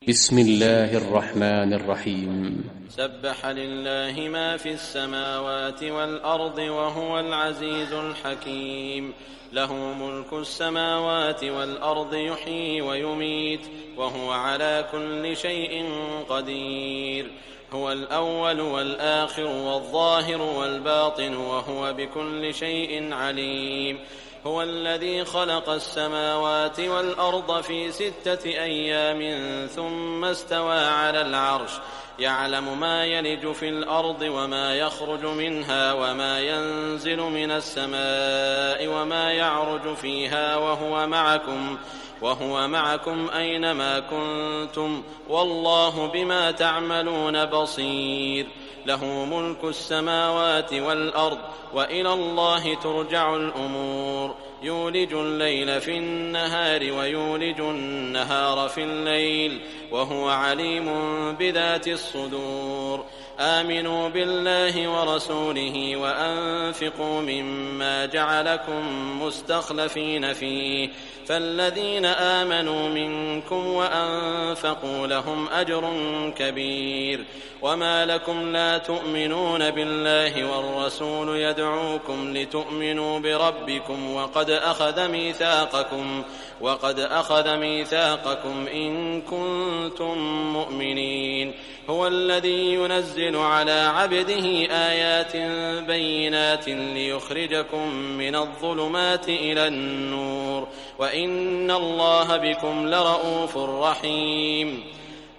بسم الله الرحمن الرحيم. سبح لله ما في السماوات والأرض وهو العزيز الحكيم. له ملك السماوات والأرض يحيي ويميت وهو على كل شيء قدير. هو الأول والآخر والظاهر والباطن وهو بكل شيء عليم. هو الذي خلق السماوات والأرض في 6 أيام ثم استوى على العرش يعلم ما يلج في الأرض وما يخرج منها وما ينزل من السماء وما يعرج فيها وهو معكم أينما كنتم والله بما تعملون بصير. له ملك السماوات والأرض وإلى الله ترجع الأمور. يولج الليل في النهار ويولج النهار في الليل وهو عليم بذات الصدور. آمنوا بالله ورسوله وأنفقوا مما جعلكم مستخلفين فيه فالذين آمنوا منكم وأنفقوا لهم أجر كبير. وما لكم لا تؤمنون بالله والرسول يدعوكم لتؤمنوا بربكم وقد أخذ ميثاقكم إن كنتم مؤمنين. هو الذي ينزل على عبده آيات بينات ليخرجكم من الظلمات إلى النور وإن الله بكم لرءوف رحيم.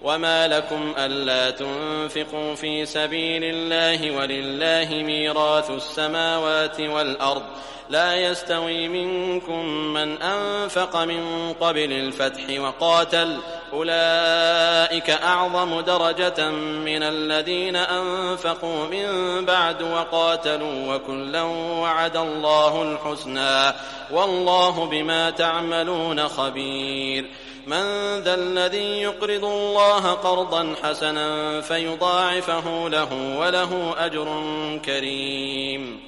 وما لكم ألا تنفقوا في سبيل الله ولله ميراث السماوات والأرض لا يستوي منكم من أنفق من قبل الفتح وقاتل أولئك أعظم درجة من الذين أنفقوا من بعد وقاتلوا وكلا وعد الله الحسنى والله بما تعملون خبير. من ذا الذي يقرض الله قرضا حسنا فيضاعفه له وله أجر كريم.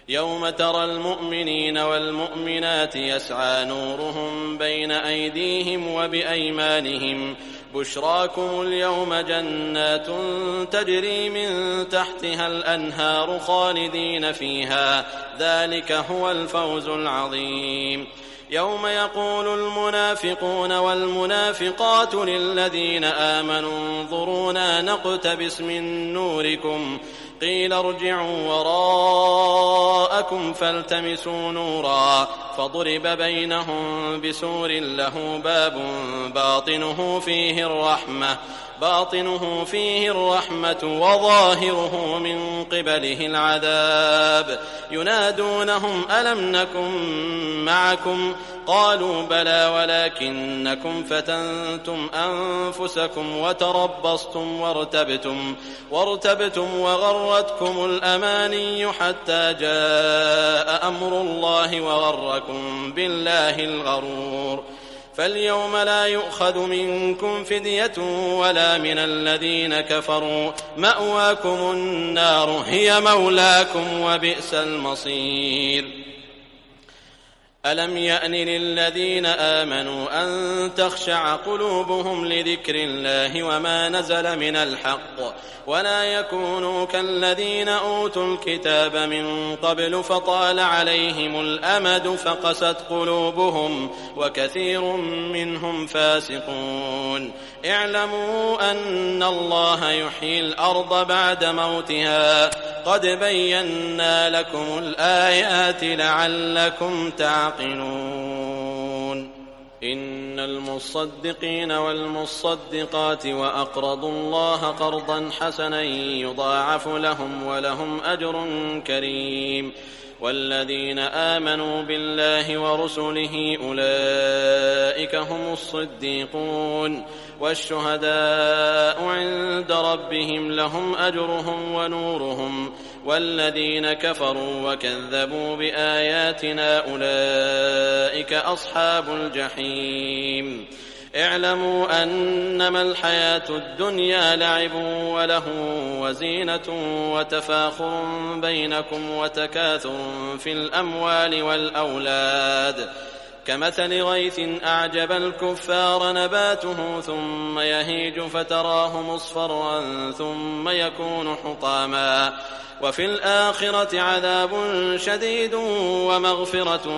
يوم ترى المؤمنين والمؤمنات يسعى نورهم بين أيديهم وبأيمانهم بشراكم اليوم جنات تجري من تحتها الأنهار خالدين فيها ذلك هو الفوز العظيم. يوم يقول المنافقون والمنافقات للذين آمنوا انظرونا نقتبس من نوركم قيل ارجعوا وراءكم فالتمسوا نورا فضرب بينهم بسور له باب باطنه فيه الرحمة وظاهره من قبله العذاب. ينادونهم ألم نكن معكم قالوا بلى ولكنكم فتنتم أنفسكم وتربصتم وارتبتم وغرتكم الأماني حتى جاء أمر الله وغركم بالله الغرور. فاليوم لا يؤخذ منكم فدية ولا من الذين كفروا مأواكم النار هي مولاكم وبئس المصير. ألم يأن للذين آمنوا أن تخشع قلوبهم لذكر الله وما نزل من الحق ولا يكونوا كالذين أوتوا الكتاب من قبل فطال عليهم الأمد فقست قلوبهم وكثير منهم فاسقون. اعلموا أن الله يحيي الأرض بعد موتها قد بينا لكم الآيات لعلكم تعقلون. إن المصدقين والمصدقات وأقرضوا الله قرضا حسنا يضاعف لهم ولهم أجر كريم. والذين آمنوا بالله ورسله أولئك هم الصديقون والشهداء عند ربهم لهم أجرهم ونورهم. والذين كفروا وكذبوا بآياتنا أولئك أصحاب الجحيم. اعلموا أنما الحياة الدنيا لعب وله وزينة وتفاخر بينكم وتكاثر في الأموال والأولاد كمثل غيث أعجب الكفار نباته ثم يهيج فتراه مصفرا ثم يكون حطاما وفي الآخرة عذاب شديد ومغفرة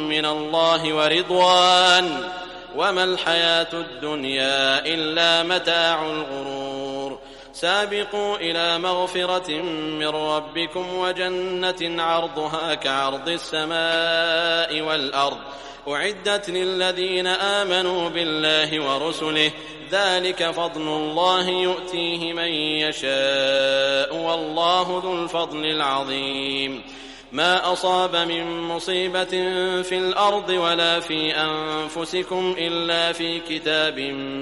من الله ورضوان وما الحياة الدنيا إلا متاع الغرور سابقوا إلى مغفرة من ربكم وجنة عرضها كعرض السماء والأرض أعدت للذين آمنوا بالله ورسله ذلك فضل الله يؤتيه من يشاء والله ذو الفضل العظيم ما أصاب من مصيبة في الأرض ولا في أنفسكم إلا في كتاب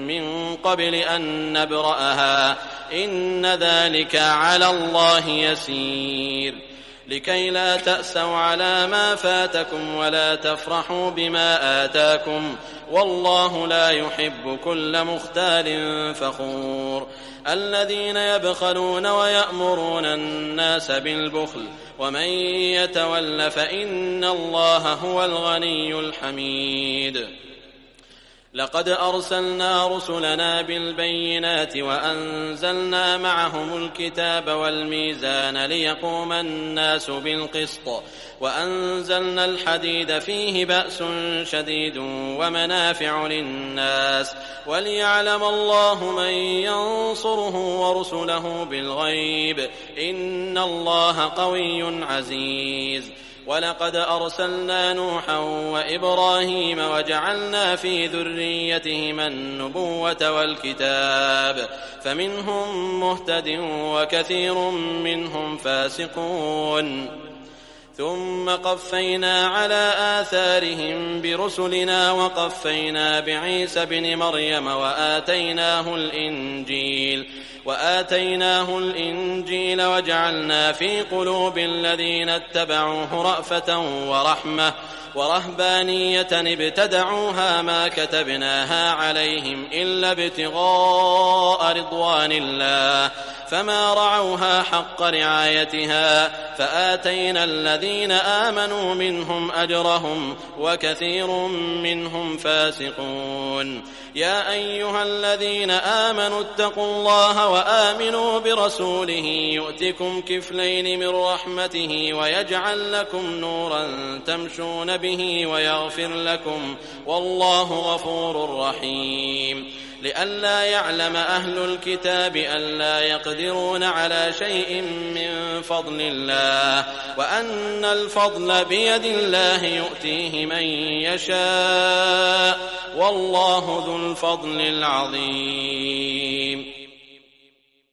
من قبل أن نبرأها إن ذلك على الله يسير لكي لا تأسوا على ما فاتكم ولا تفرحوا بما آتاكم والله لا يحب كل مختال فخور الذين يبخلون ويأمرون الناس بالبخل ومن يتول فإن الله هو الغني الحميد لقد أرسلنا رسلنا بالبينات وأنزلنا معهم الكتاب والميزان ليقوم الناس بالقسط وأنزلنا الحديد فيه بأس شديد ومنافع للناس وليعلم الله من ينصره ورسله بالغيب إن الله قوي عزيز ولقد أرسلنا نوحا وإبراهيم وجعلنا في ذريتهما النبوة والكتاب فمنهم مهتد وكثير منهم فاسقون ثم قفينا على آثارهم برسلنا وقفينا بعيسى بن مريم وآتيناه الإنجيل وجعلنا في قلوب الذين اتبعوه رأفة ورحمة ورهبانية ابتدعوها ما كتبناها عليهم إلا ابتغاء رضوان الله فما رعوها حق رعايتها فآتينا الذين آمنوا منهم أجرهم وكثير منهم فاسقون يا أيها الذين آمنوا اتقوا الله وآمنوا برسوله يؤتكم كفلين من رحمته ويجعل لكم نورا تمشون به ويغفر لكم والله غفور رحيم لئلا يعلم أهل الكتاب ألا يقدرون على شيء من فضل الله وأن الفضل بيد الله يؤتيه من يشاء والله ذو الفضل العظيم